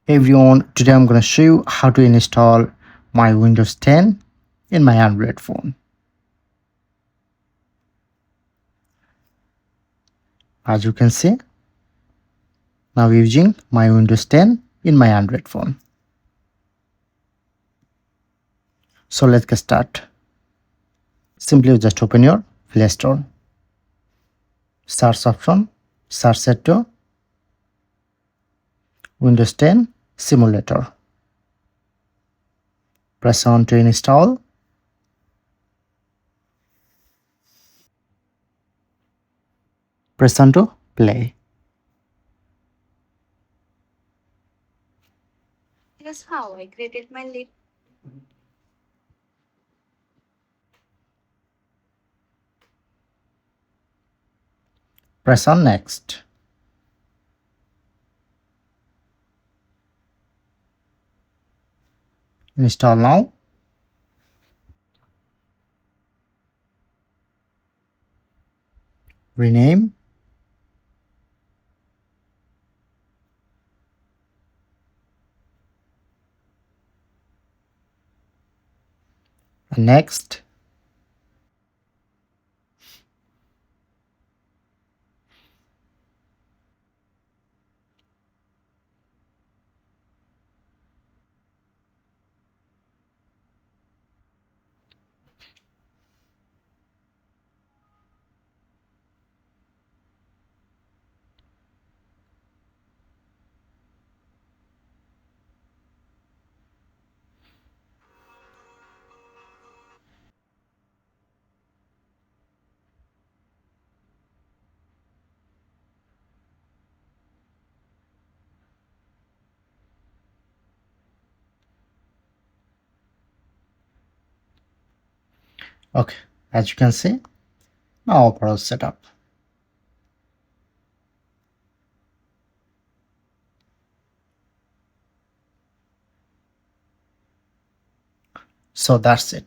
Hey everyone, today I'm going to show you how to install my Windows 10 in my Android phone. As you can see, now using my Windows 10 in my Android phone. So let's get started. Simply just open your Play Store. Search option, search set to Windows 10 Simulator. Press on to install. Press on to play. Here's how I created my list. Press on next. Install now. Rename. Next. Okay, as you can see, now overall setup. So that's it.